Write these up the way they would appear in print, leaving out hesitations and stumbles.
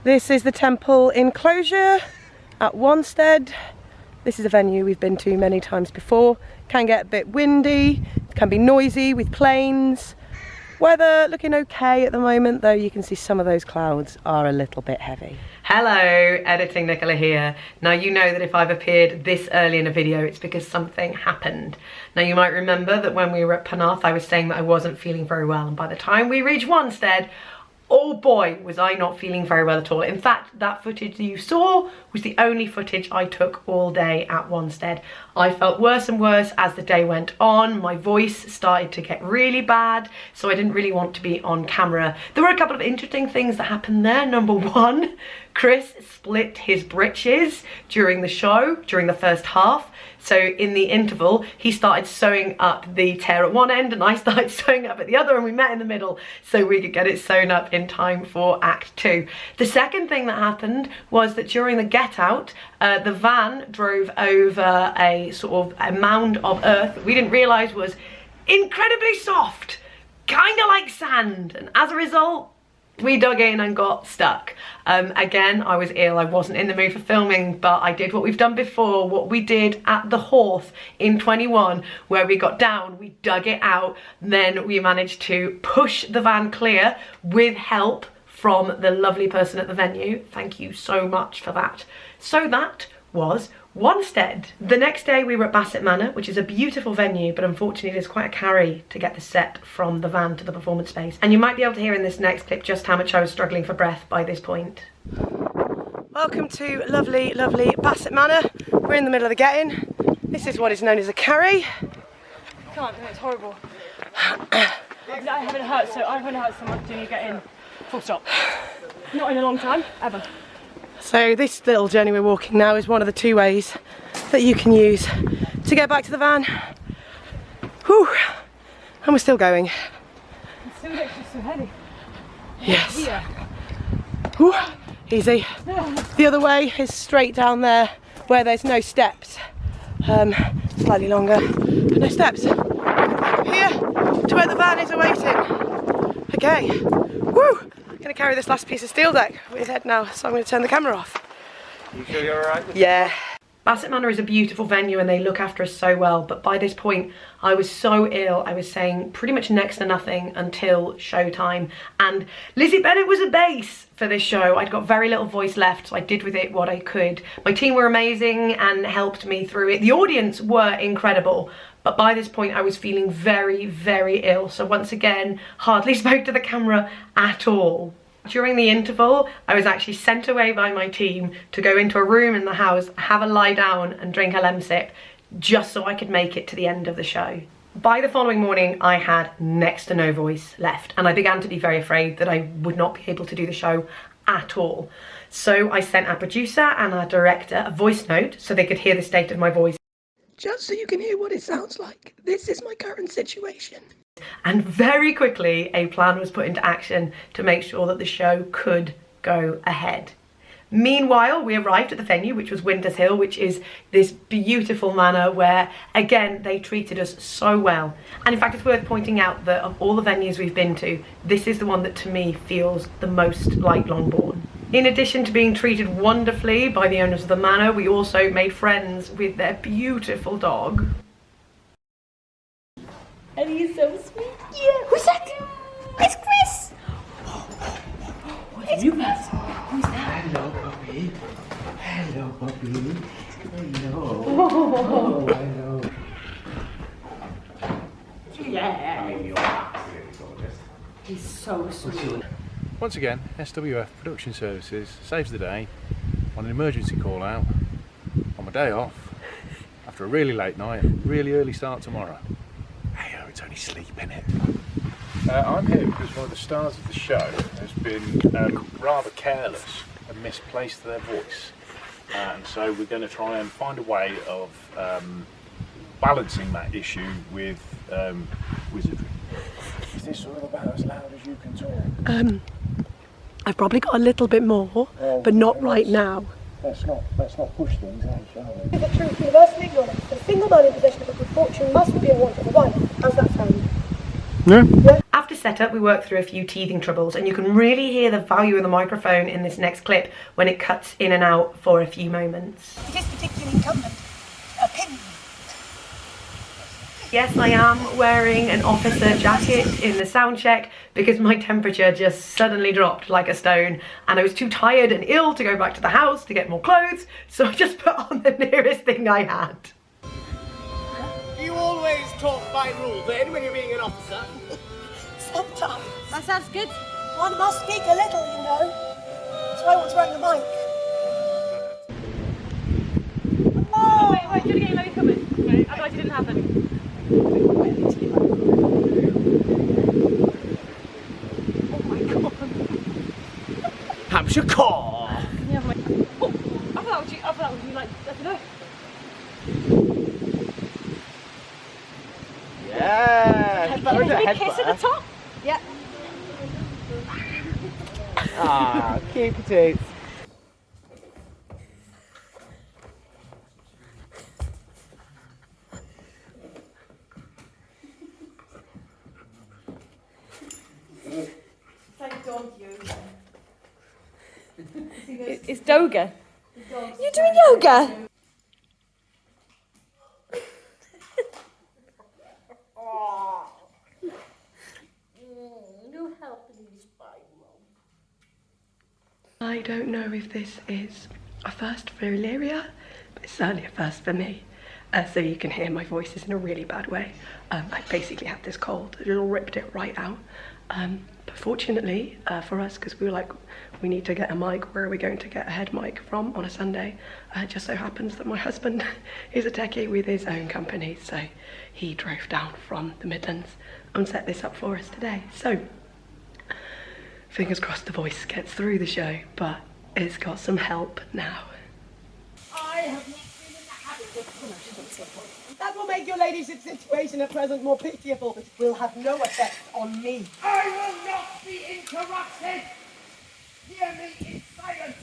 This is the temple enclosure at Wanstead. This is a venue we've been to many times before. Can get a bit windy, can be noisy with planes. Weather looking okay at the moment, though you can see some of those clouds are a little bit heavy. Hello, Editing Nicola here. Now you know that if I've appeared this early in a video, it's because something happened. Now you might remember that when we were at Penarth, I was saying that I wasn't feeling very well, and by the time we reached Wanstead, oh boy, was I not feeling very well at all. In fact, that footage that you saw was the only footage I took all day at Wanstead. I felt worse and worse as the day went on. My voice started to get really bad, so I didn't really want to be on camera. There were a couple of interesting things that happened there. Number one, Chris split his britches during the show, during the first half. So in the interval, he started sewing up the tear at one end and I started sewing up at the other, and we met in the middle so we could get it sewn up in time for Act 2. The second thing that happened was that during the get out, the van drove over a sort of a mound of earth that we didn't realise was incredibly soft, kind of like sand, and as a result, we dug in and got stuck. Again, I was ill, I wasn't in the mood for filming, but I did what we've done before, what we did at the Horse in 21, where we got down, we dug it out, then we managed to push the van clear with help from the lovely person at the venue. Thank you so much for that. So that was Wanstead. The next day we were at Basset Manor, which is a beautiful venue, but unfortunately it is quite a carry to get the set from the van to the performance space. And you might be able to hear in this next clip just how much I was struggling for breath by this point. Welcome to lovely, lovely Basset Manor. We're in the middle of the get-in. This is what is known as a carry. Can't, it's horrible. I haven't hurt so much till you get in. Full stop. Not in a long time, ever. So this little journey we're walking now is one of the two ways that you can use to get back to the van. Whew. And we're still going. It's still just so heavy. Yes. Whew. Easy. The other way is straight down there where there's no steps. Slightly longer, but no steps. Up here to where the van is awaiting. Okay. Woo! I'm going to carry this last piece of steel deck with Ed now, so I'm going to turn the camera off. You sure you're alright? Yeah. Basset Manor is a beautiful venue and they look after us so well, but by this point I was so ill, I was saying pretty much next to nothing until showtime, and Lizzie Bennet was a bass for this show. I'd got very little voice left, so I did with it what I could. My team were amazing and helped me through it. The audience were incredible, but by this point I was feeling very, very ill, so once again hardly spoke to the camera at all. During the interval, I was actually sent away by my team to go into a room in the house, have a lie down and drink a lemsip, just so I could make it to the end of the show. By the following morning, I had next to no voice left, and I began to be very afraid that I would not be able to do the show at all. So I sent our producer and our director a voice note so they could hear the state of my voice. Just so you can hear what it sounds like, this is my current situation. And very quickly a plan was put into action to make sure that the show could go ahead. Meanwhile, we arrived at the venue, which was Wintershill, which is this beautiful manor where, again, they treated us so well. And in fact, it's worth pointing out that of all the venues we've been to, this is the one that to me feels the most like Longbourn. In addition to being treated wonderfully by the owners of the manor, we also made friends with their beautiful dog. And he's so sweet. Yeah. Who's that? It's Chris. It's Chris. Who's that? Hello, puppy. Hello, puppy. Hello. Oh, hello. Yeah. Oh, you're absolutely gorgeous. He's so sweet. Once again, SWF Production Services saves the day on an emergency call out on my day off after a really late night, really early start tomorrow. Hey, oh, it's only sleep, innit? I'm here because one of the stars of the show has been rather careless and misplaced their voice, and so we're going to try and find a way of balancing that issue with wizardry. Is this sort of about as loud as you can talk? I've probably got a little bit more, but not right now. Let's not push things out, shall we? Is it true, universally ignorant, that a single man in possession of a good fortune must be a want of a wife? How's that sound? Yeah. After setup, we worked through a few teething troubles, and you can really hear the value of the microphone in this next clip when it cuts in and out for a few moments. It is particularly incumbent. Opinion. Yes, I am wearing an officer jacket in the sound check because my temperature just suddenly dropped like a stone and I was too tired and ill to go back to the house to get more clothes, so I just put on the nearest thing I had. You always talk by rule then when you're being an officer. Sometimes. That sounds good. One must speak a little, you know. That's why I want to run the mic. Oh, wait, do it again, let me come in. No, otherwise it didn't happen. Oh my god. Hampshire Caw! Can you have my... Oh, I thought that was you like, I don't know. Yeah! Can we kiss at the top? Yeah. Ah, cute potatoes. It's Doga. You're doing yoga? You help me spiral. I don't know if this is a first for Illyria, but it's certainly a first for me. So you can hear my voice is in a really bad way. I basically had this cold, it all ripped it right out. But fortunately for us, because we were like, we need to get a mic, where are we going to get a head mic from on a Sunday? It just so happens that my husband is a techie with his own company, so he drove down from the Midlands and set this up for us today. So, fingers crossed the voice gets through the show, but it's got some help now. I have not been in the habit of... That will make your ladyship's situation at present more pitiable, but it will have no effect on me. I will not be interrupted! Hear me in silence!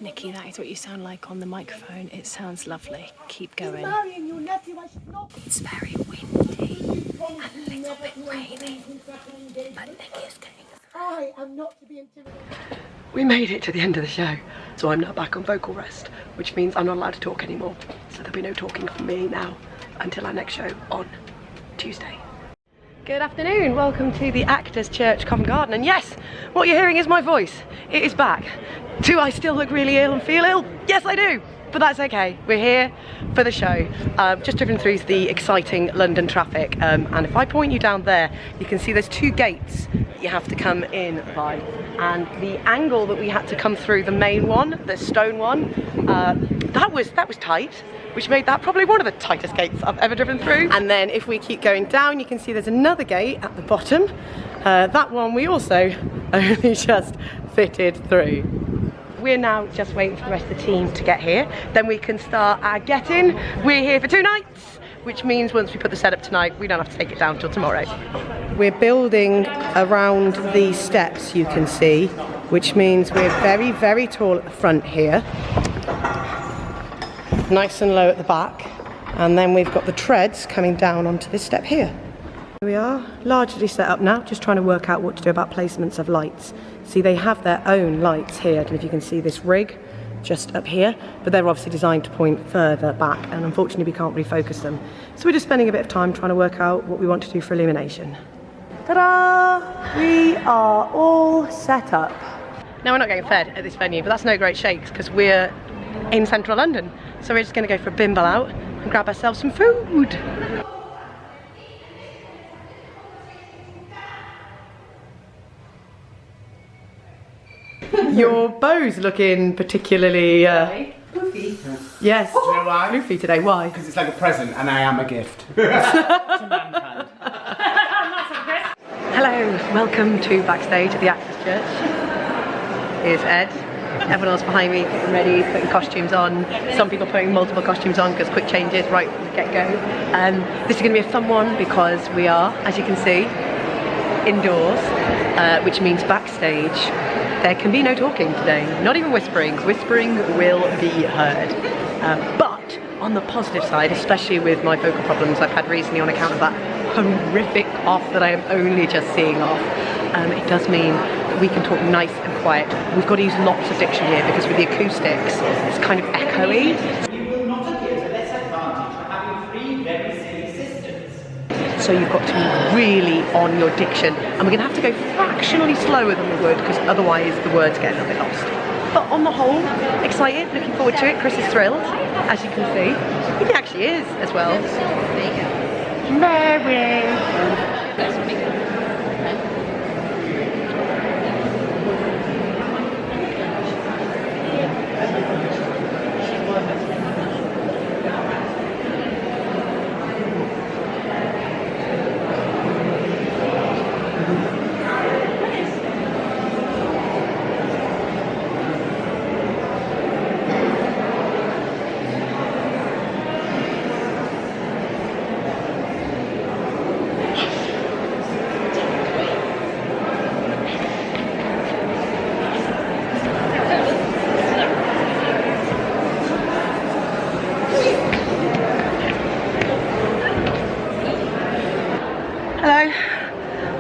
Nikki, that is what you sound like on the microphone. It sounds lovely. Keep going. Marrying your nephew, I should not... It's very windy and a little bit rainy, but Nikki's getting through. I am not to be intimidated. We made it to the end of the show, so I'm now back on vocal rest, which means I'm not allowed to talk anymore. So there'll be no talking from me now until our next show on Tuesday. Good afternoon, welcome to the Actors Church Covent Garden, and yes, what you're hearing is my voice. It is back. Do I still look really ill and feel ill? Yes, I do, but that's okay. We're here for the show. Just driven through the exciting London traffic, and if I point you down there, you can see there's two gates you have to come in by, and the angle that we had to come through, the main one, the stone one, that was tight, which made that probably one of the tightest gates I've ever driven through. And then if we keep going down, you can see there's another gate at the bottom. That one we also only just fitted through. We're now just waiting for the rest of the team to get here, then we can start our get-in. We're here for 2 nights, which means once we put the setup tonight, we don't have to take it down till tomorrow. We're building around these steps, you can see, which means we're very, very tall at the front here, nice and low at the back, and then we've got the treads coming down onto this step here. Here we are, largely set up now, just trying to work out what to do about placements of lights. See, they have their own lights here. I don't know if you can see this rig just up here, but they're obviously designed to point further back, and unfortunately we can't refocus them. So we're just spending a bit of time trying to work out what we want to do for illumination. Ta-da! We are all set up. Now, we're not getting fed at this venue, but that's no great shakes because we're in central London. So we're just going to go for a bimble out and grab ourselves some food. Your bow's looking particularly floofy. Yes, Do you know why? floofy today. Why? Because it's like a present and I am a gift. To mankind. Hello, welcome to backstage at the Actors Church. Here's Ed. Everyone else behind me getting ready, putting costumes on. Some people putting multiple costumes on because quick changes right from the get-go. This is going to be a fun one because we are, as you can see, indoors, which means backstage there can be no talking today, not even whispering. Whispering will be heard. But on the positive side, especially with my vocal problems I've had recently on account of that horrific cough that I am only just seeing off. It does mean that we can talk nice and quiet. We've got to use lots of diction here because with the acoustics, it's kind of echoey. You will not appear to less advantage for having 3 very silly sisters. So you've got to be really on your diction. And we're going to have to go fractionally slower than we would because otherwise the words get a little bit lost. But on the whole, excited, looking forward to it. Chris is thrilled, as you can see. He actually is as well. Mary!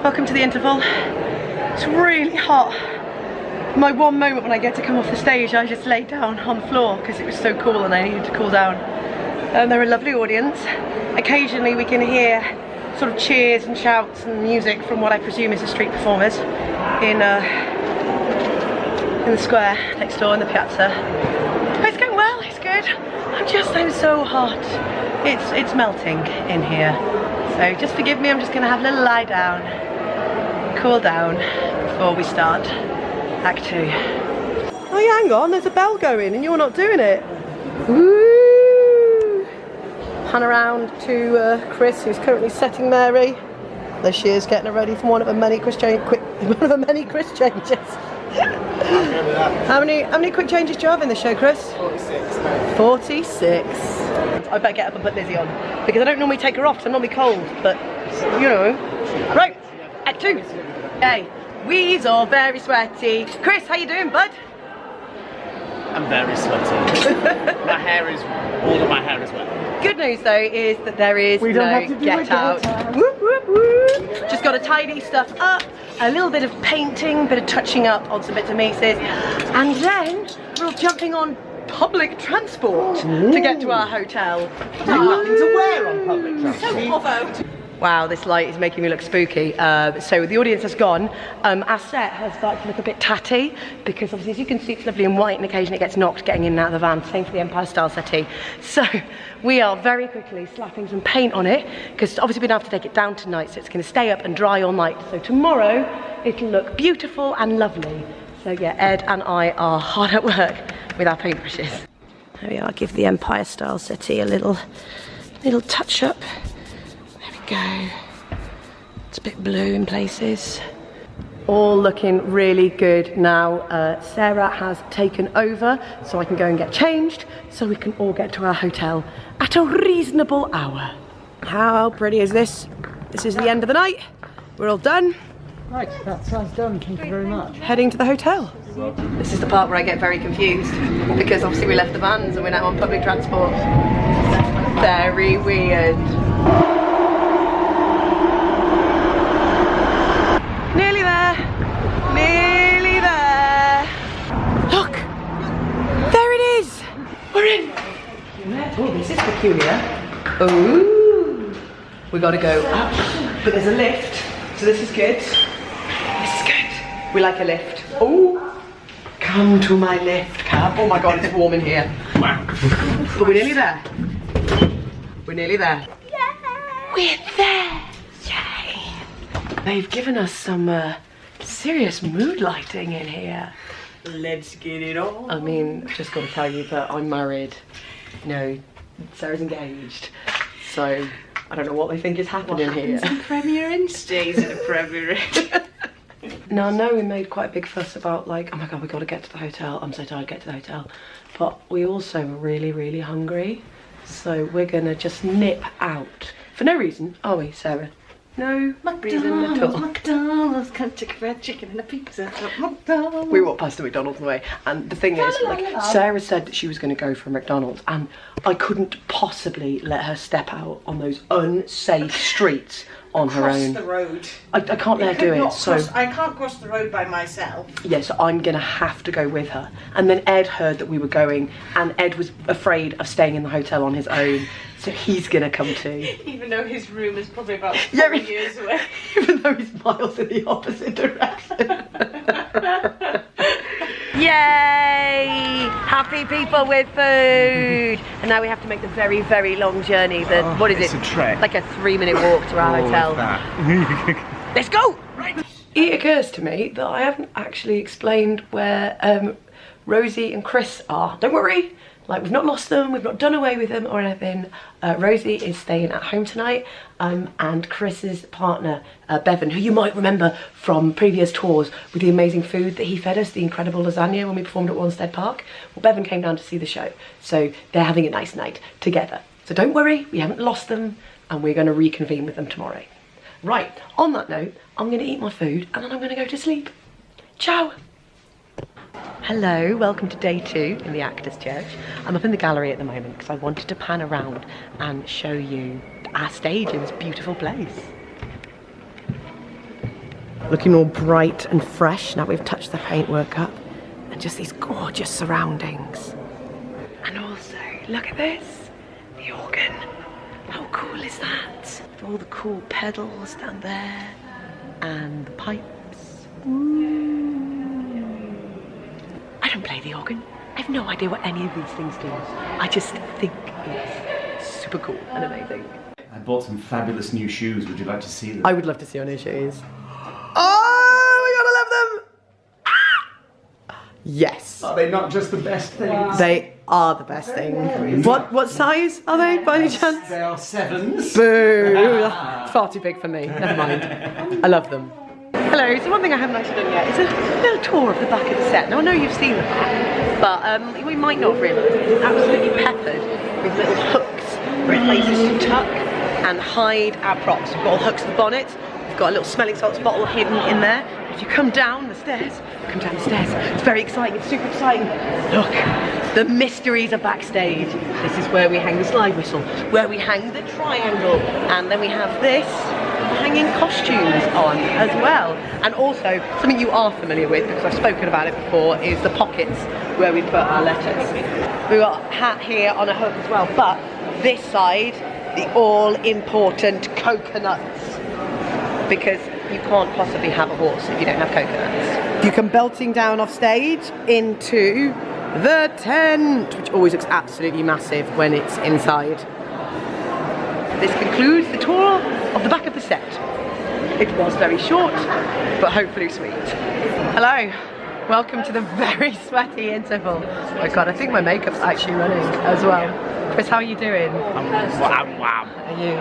Welcome to the interval. It's really hot. My one moment when I get to come off the stage, I just laid down on the floor because it was so cool and I needed to cool down. They're a lovely audience. Occasionally we can hear sort of cheers and shouts and music from what I presume is the street performers in the square next door in the piazza. But it's going well, it's good. I'm so hot. It's melting in here. So just forgive me, I'm just gonna have a little lie down, cool down before we start Act 2. Oh yeah, hang on, there's a bell going and you're not doing it. Woo! Pan around to Chris, who's currently setting Mary. There she is, getting her ready for one of her many Chris changes. How many quick changes do you have in the show, Chris? 46. 46. I better get up and put Lizzie on because I don't normally take her off because I'm normally cold, but you know. Right, Act 2. Hey, weasel, very sweaty. Chris, how you doing, bud? I'm very sweaty. All of my hair is wet. Good news though is that there is no get out. Whoop, whoop, whoop. Just got to tidy stuff up, a little bit of painting, bit of touching up on some bits and pieces, and then we're all jumping on public transport to get to our hotel. Nothing to wear on public transport. Wow, this light is making me look spooky. So the audience has gone. Our set has started to look a bit tatty because obviously as you can see it's lovely and white and occasionally it gets knocked getting in and out of the van. Same for the Empire style settee. So we are very quickly slapping some paint on it because obviously we're going to have to take it down tonight so it's going to stay up and dry all night. So tomorrow it'll look beautiful and lovely. So yeah, Ed and I are hard at work with our paintbrushes. There we are, give the Empire style settee a little touch up. Go. It's a bit blue in places. All looking really good now. Sarah has taken over so I can go and get changed so we can all get to our hotel at a reasonable hour. How pretty is this? This is the end of the night. We're all done. Right, that's us done. Thank you very much. Heading to the hotel. This is the part where I get very confused because obviously we left the vans and we're now on public transport. Very weird. Nearly there, nearly there. Look, there it is. We're in. Oh, this is peculiar. Oh, we got to go up, but there's a lift, so this is good. This is good. We like a lift. Oh, come to my lift, cab. Oh my God, it's warm in here. Wow. But we're nearly there. We're nearly there. Yeah. We're there. They've given us some serious mood lighting in here. Let's get it on. I mean, I've just got to tell you that I'm married. No, Sarah's engaged. So, I don't know what they think is happening here. Premier Inn stays in a Premier Inn. Now, I know we made quite a big fuss about like, oh my God, we got to get to the hotel. I'm so tired, get to the hotel. But we also were really, really hungry. So we're going to just nip out. For no reason, are we, Sarah? No reason at all. McDonald's, Kentucky Fried Chicken and a pizza at McDonald's. We walked past the McDonald's on the way, and the thing is, like, Sarah said that she was going to go for a McDonald's, and I couldn't possibly let her step out on those unsafe streets on her own. The road. I can't let her do it, so... I can't cross the road by myself. Yeah, so I'm gonna have to go with her. And then Ed heard that we were going, and Ed was afraid of staying in the hotel on his own, so he's gonna come too. Even though his room is probably about 4 years away. Even though he's miles in the opposite direction. Yay! Happy people with food! And now we have to make the very, very long journey. What is it's it? a trek. Like a 3-minute walk to our hotel. Let's go! Right. It occurs to me that I haven't actually explained where Rosie and Chris are. Don't worry, like we've not lost them, we've not done away with them or anything. Rosie is staying at home tonight, and Chris's partner, Bevan, who you might remember from previous tours with the amazing food that he fed us, the incredible lasagna when we performed at Wanstead Park. Well, Bevan came down to see the show, so they're having a nice night together. So don't worry, we haven't lost them, and we're going to reconvene with them tomorrow. Right, on that note, I'm going to eat my food, and then I'm going to go to sleep. Ciao! Hello, welcome to day 2 in the Actors Church. I'm up in the gallery at the moment because I wanted to pan around and show you our stage in this beautiful place. Looking all bright and fresh now we've touched the paintwork up, and just these gorgeous surroundings. And also, look at this, the organ. How cool is that? All the cool pedals down there and the pipes. I don't play the organ. I have no idea what any of these things do. I just think it's super cool and amazing. I bought some fabulous new shoes. Would you like to see them? I would love to see your new shoes. Oh, we gotta love them! Yes. Are they not just the best things? Wow. They are the best thing. What size are they, by any chance? They are 7s. Boo! It's far too big for me. Never mind. I love them. Hello, so one thing I haven't actually done yet is a little tour of the back of the set. Now I know you've seen the back, but we might not have realised it's absolutely peppered with little hooks for places to tuck and hide our props. We've got all hooks to the bonnet, we've got a little smelling salts bottle hidden in there. If you come down the stairs, it's very exciting, it's super exciting. Look, the mysteries are backstage. This is where we hang the slide whistle, where we hang the triangle, and then we have this hanging costumes on as well. And also, something you are familiar with, because I've spoken about it before, is the pockets where we put our letters. We've got a hat here on a hook as well, but this side, the all-important coconuts, because you can't possibly have a horse if you don't have coconuts. You come belting down off stage into the tent, which always looks absolutely massive when it's inside. This concludes the tour of the back of the set. It was very short, but hopefully sweet. Hello, welcome to the very sweaty interval. Oh my god, I think my makeup's actually running as well. Chris, how are you doing? Wow. Are you?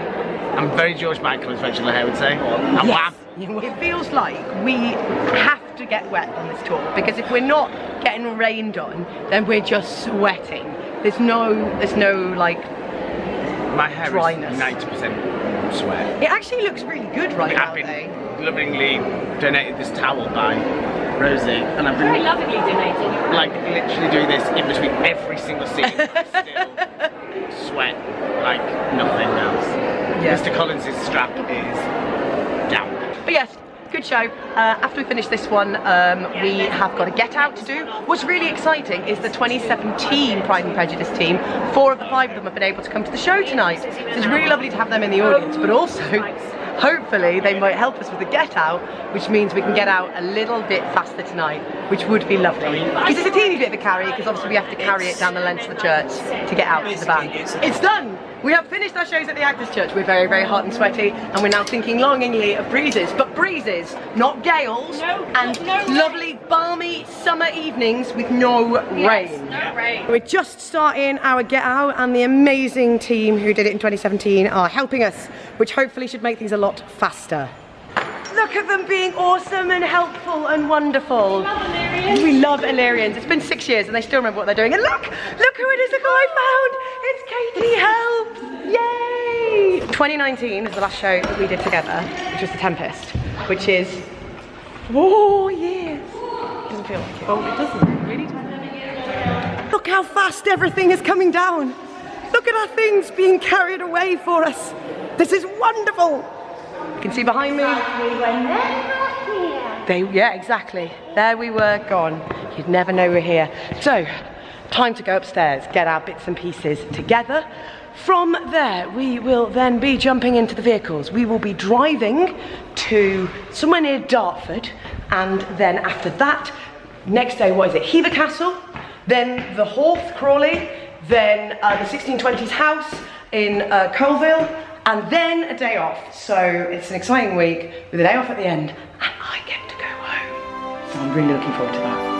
I'm very George Michael, as Rachel O'Hare would say. Yes. It feels like we have to get wet on this tour, because if we're not getting rained on, then we're just sweating. There's no like my hair dryness. Is 90% sweat. It actually looks really good right now. I've been lovingly donated this towel by Rosie, and I've been very lovingly donated. Like literally doing this in between every single scene. Still sweat like nothing else. Yeah. Mr. Collins's strap is down. But yes, good show. After we finish this one, we have got a get out to do. What's really exciting is the 2017 Pride and Prejudice team. 4 of the 5 of them have been able to come to the show tonight. So it's really lovely to have them in the audience, but also hopefully they might help us with the get out, which means we can get out a little bit faster tonight, which would be lovely. Because it's a teeny bit of a carry, because obviously we have to carry it down the length of the church to get out to the van. It's done! We have finished our shows at the Actors Church. We're very, very hot and sweaty, and we're now thinking longingly of breezes, but breezes, not gales, and lovely, balmy summer evenings with no rain. No rain. We're just starting our get out, and the amazing team who did it in 2017 are helping us, which hopefully should make things a lot faster. Look at them being awesome and helpful and wonderful. We love Illyrians. It's been 6 years and they still remember what they're doing. And look who it is, look who I found. It's Katie Helps. Yay! 2019 is the last show that we did together, which was The Tempest, which is 4 years. It doesn't feel like it. Oh, it doesn't. It really doesn't. Look how fast everything is coming down. Look at our things being carried away for us. This is wonderful. You can see behind me. We were never here. Yeah, exactly. There we were, gone. You'd never know we're here. So, time to go upstairs, get our bits and pieces together. From there, we will then be jumping into the vehicles. We will be driving to somewhere near Dartford, and then after that, next day, what is it? Hever Castle, then the Horth, Crawley, then the 1620s house in Colville, and then a day off. So it's an exciting week with a day off at the end, and I get to go home. So I'm really looking forward to that.